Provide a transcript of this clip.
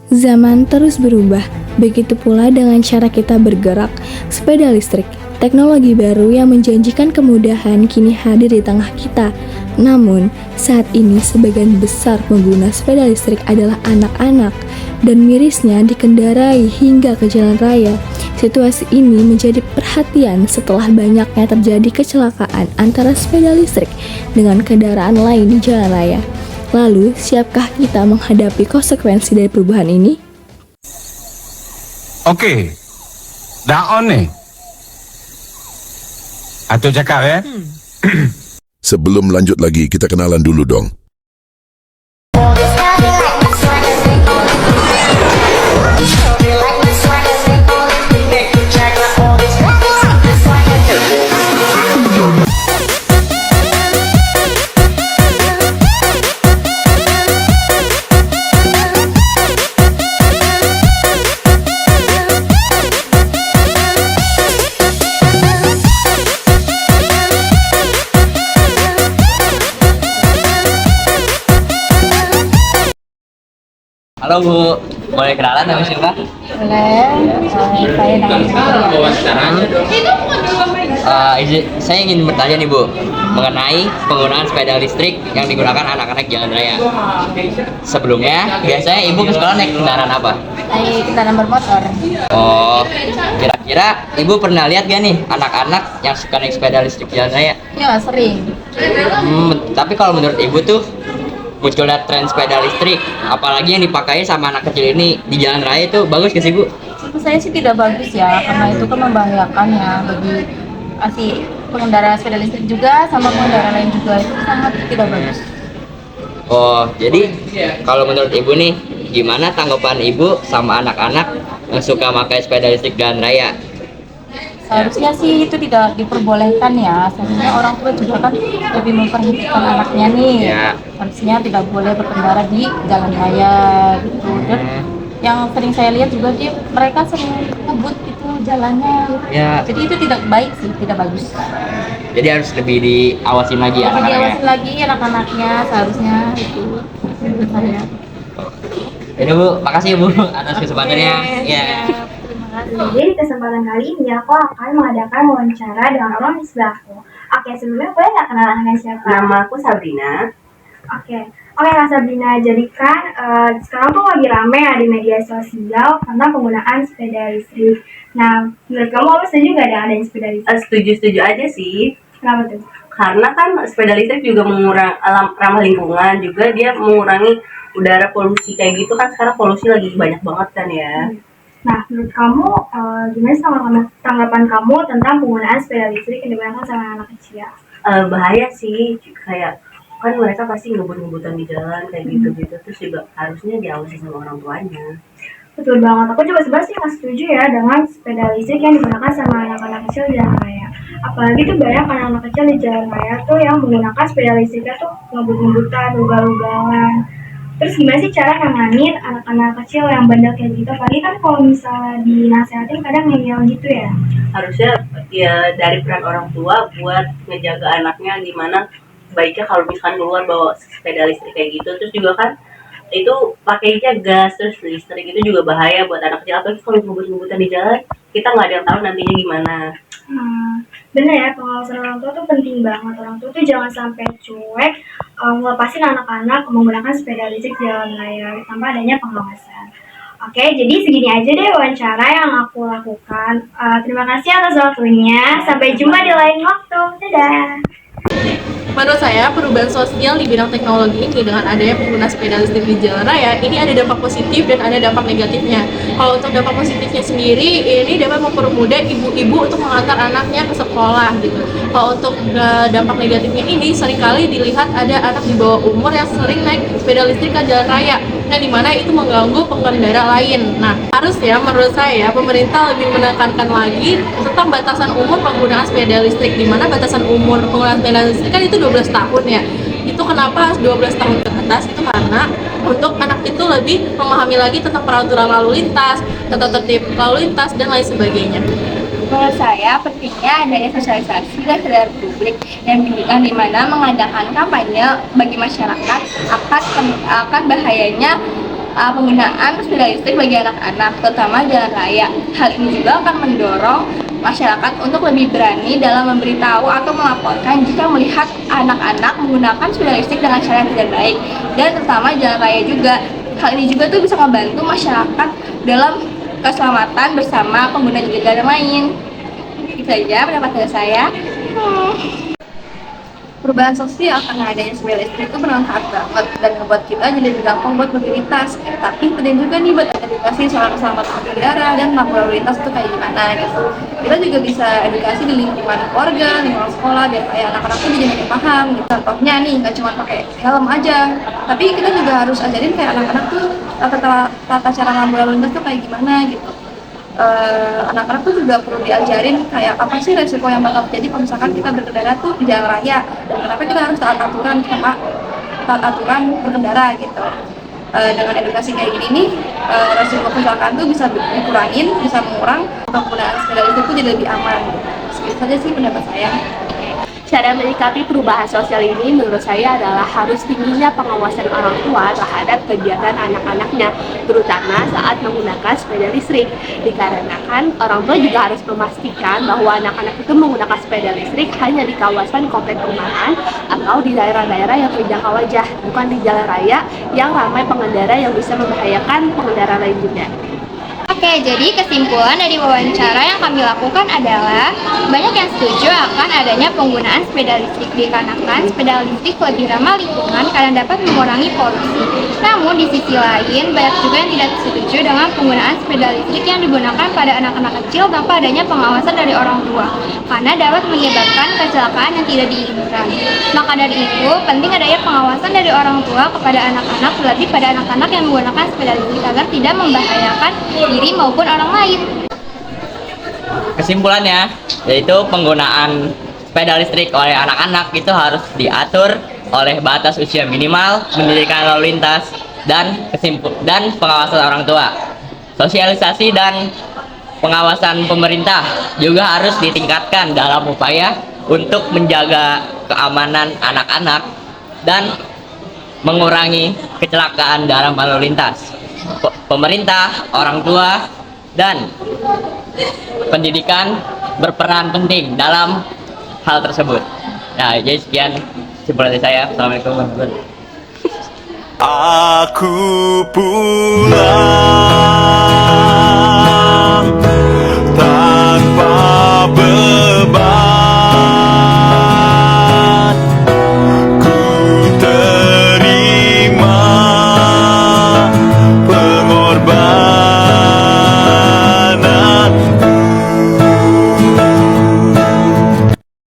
Zaman terus berubah, begitu pula dengan cara kita bergerak. Sepeda listrik, teknologi baru yang menjanjikan kemudahan kini hadir di tengah kita. Namun, saat ini sebagian besar pengguna sepeda listrik adalah anak-anak dan mirisnya dikendarai hingga ke jalan raya. Situasi ini menjadi perhatian setelah banyaknya terjadi kecelakaan antara sepeda listrik dengan kendaraan lain di jalan raya. Lalu, siapkah kita menghadapi konsekuensi dari perubahan ini? Oke, dah on nih. Atau cakap ya? Sebelum lanjut lagi, kita kenalan dulu dong. Halo Bu, boleh kenalan nama siapa? Boleh, saya dengan Saya ingin bertanya nih Bu, mengenai penggunaan sepeda listrik yang digunakan anak-anak jalan raya. Sebelumnya, biasanya Ibu ke sekolah naik kendaraan apa? naik kendaraan bermotor. Oh, kira-kira Ibu pernah lihat gak nih anak-anak yang suka naik sepeda listrik jalan raya? Ya sering. Tapi kalau menurut Ibu tuh, munculnya tren sepeda listrik, apalagi yang dipakai sama anak kecil ini di jalan raya itu bagus gak sih Bu? Menurut saya sih tidak bagus ya, karena itu kan membahayakan ya bagi pengendara sepeda listrik juga sama pengendara lain juga, itu sangat tidak bagus. Oh, jadi kalau menurut Ibu nih, gimana tanggapan Ibu sama anak-anak yang suka pakai sepeda listrik jalan raya? Seharusnya sih itu tidak diperbolehkan ya. Seharusnya orang tua juga kan lebih memperhatikan anaknya nih. Ya. Harusnya tidak boleh berkendara di jalan raya gitu. Dan yang sering saya lihat juga mereka sering ngebut itu jalannya. Ya. Jadi itu tidak baik sih, tidak bagus. Jadi harus lebih diawasin lagi Jadi anak-anaknya. diawasin lagi anak-anaknya seharusnya itu menurut saya. Ini Bu, makasih Bu atas kesempatannya. Ya. Jadi di kesempatan kali ini aku akan mengadakan wawancara dengan orang di sebelahku. Oke, sebelumnya boleh nggak kenalan dengan siapa? Nama aku Sabrina. Oke, Kak Sabrina. Jadi kan sekarang tuh lagi rame ya di media sosial tentang penggunaan sepeda listrik. Nah, menurut kamu setuju nggak dengan adanya sepeda listrik? Setuju-setuju aja sih. Kenapa tuh? Karena kan sepeda listrik juga ramah lingkungan, juga dia mengurangi udara polusi kayak gitu kan. Sekarang polusi lagi banyak banget kan ya. Nah, menurut kamu gimana sih tanggapan kamu tentang penggunaan sepeda listrik yang digunakan sama anak kecil? Bahaya sih, kayak kan mereka pasti ngebut-ngebutan di jalan kayak gitu-gitu, terus juga harusnya diawasi sama orang tuanya. Betul banget, aku juga sebenarnya sih nggak setuju ya dengan sepeda listrik yang digunakan sama anak-anak kecil di jalan raya. Apalagi tuh banyak anak-anak kecil di jalan raya tuh yang menggunakan sepeda listriknya tuh ngebut-ngebutan, ugal-ugalan. Terus gimana sih cara nanganin anak-anak kecil yang bandel kayak gitu? Apalagi kan kalau misalnya dinasehatin kadang ngeyel gitu ya. Harusnya ya dari peran orang tua buat ngejaga anaknya, gimana baiknya kalau misalkan keluar bawa sepeda listrik kayak gitu. Terus juga kan itu pakainya gas, terus listrik itu juga bahaya buat anak kecil. Apalagi kalau ngebut-ngebutan di jalan, kita nggak ada yang tahu nantinya gimana. Bener ya, pengawasan orang tua tuh penting banget. Orang tua tuh jangan sampai cuek ngelepasin anak-anak menggunakan sepeda listrik di jalan raya tanpa adanya pengawasan. Oke, jadi segini aja deh wawancara yang aku lakukan. Terima kasih atas waktunya. Sampai jumpa di lain waktu. Dadah. Menurut saya, perubahan sosial di bidang teknologi ini dengan adanya pengguna sepeda listrik di jalan raya, ini ada dampak positif dan ada dampak negatifnya. Kalau untuk dampak positifnya sendiri, ini dapat mempermudah ibu-ibu untuk mengantar anaknya ke sekolah gitu. Kalau untuk dampak negatifnya ini, seringkali dilihat ada anak di bawah umur yang sering naik sepeda listrik ke jalan raya, yang dimana itu mengganggu pengendara lain. Nah, harusnya menurut saya, pemerintah lebih menekankan lagi tentang batasan umur penggunaan sepeda listrik, dimana batasan umur penggunaan sepeda listrik kan itu 12 tahun ya. Itu kenapa harus 12 tahun ke atas? Itu karena untuk anak itu lebih memahami lagi tentang peraturan lalu lintas, tata tertib lalu lintas, dan lain sebagainya. Menurut saya pentingnya adanya sosialisasi dan kesadaran publik yang di mana mengadakan kampanye bagi masyarakat akan bahayanya penggunaan sepeda listrik bagi anak-anak, terutama jalan raya. Hal ini juga akan mendorong masyarakat untuk lebih berani dalam memberitahu atau melaporkan jika melihat anak-anak menggunakan sepeda listrik dengan cara yang tidak baik, dan terutama jalan raya juga. Hal ini juga tuh bisa membantu masyarakat dalam keselamatan bersama pengguna jalan lain. Itu saja pendapat dari saya. Perubahan sosial karena adanya sepeda listrik itu bermanfaat banget dan membuat kita jadi lebih gampang buat mobilitas. Tapi penting juga nih buat edukasi soal keselamatan pengendara dan lalu lintas itu kayak gimana gitu. Kita juga bisa edukasi di lingkungan keluarga, lingkungan sekolah, biar kayak anak-anak tuh jadi makin paham gitu. Contohnya nih, nggak cuma pakai helm aja, tapi kita juga harus ajarin kayak anak-anak tuh tata cara lalu lintas tuh kayak gimana gitu. Anak-anak tuh juga perlu diajarin kayak apa sih resiko yang bakal terjadi kalau misalkan kita berkendara tuh di jalan raya, dan kenapa kita harus taat aturan berkendara gitu. Dengan edukasi kayak gini nih, resiko kecelakaan tuh bisa dikurangin, bisa mengurang, penggunaan sepeda listrik tuh jadi lebih aman. Segitu saja sih pendapat saya. Cara menyikapi perubahan sosial ini menurut saya adalah harus tingginya pengawasan orang tua terhadap kegiatan anak-anaknya, terutama saat menggunakan sepeda listrik. Dikarenakan orang tua juga harus memastikan bahwa anak-anak itu menggunakan sepeda listrik hanya di kawasan komplek perumahan atau di daerah-daerah yang terjangkau aja, bukan di jalan raya yang ramai pengendara yang bisa membahayakan pengendara lain juga. Oke, jadi kesimpulan dari wawancara yang kami lakukan adalah banyak yang setuju akan adanya penggunaan sepeda listrik, dikarenakan sepeda listrik lebih ramah lingkungan karena dapat mengurangi polusi. Namun di sisi lain, banyak juga yang tidak setuju dengan penggunaan sepeda listrik yang digunakan pada anak-anak kecil tanpa adanya pengawasan dari orang tua, karena dapat menyebabkan kecelakaan yang tidak diinginkan. Maka dari itu, penting adanya pengawasan dari orang tua kepada anak-anak, terlebih pada anak-anak yang menggunakan sepeda listrik agar tidak membahayakan diri maupun orang lain. Kesimpulannya, yaitu penggunaan sepeda listrik oleh anak-anak itu harus diatur oleh batas usia minimal, pendidikan lalu lintas, dan pengawasan orang tua. Sosialisasi dan pengawasan pemerintah juga harus ditingkatkan dalam upaya untuk menjaga keamanan anak-anak dan mengurangi kecelakaan dalam lalu lintas. Pemerintah, orang tua, dan pendidikan berperan penting dalam hal tersebut. Nah, jadi sekian kesimpulan dari saya. Assalamualaikum warahmatullahi wabarakatuh. Aku pulang.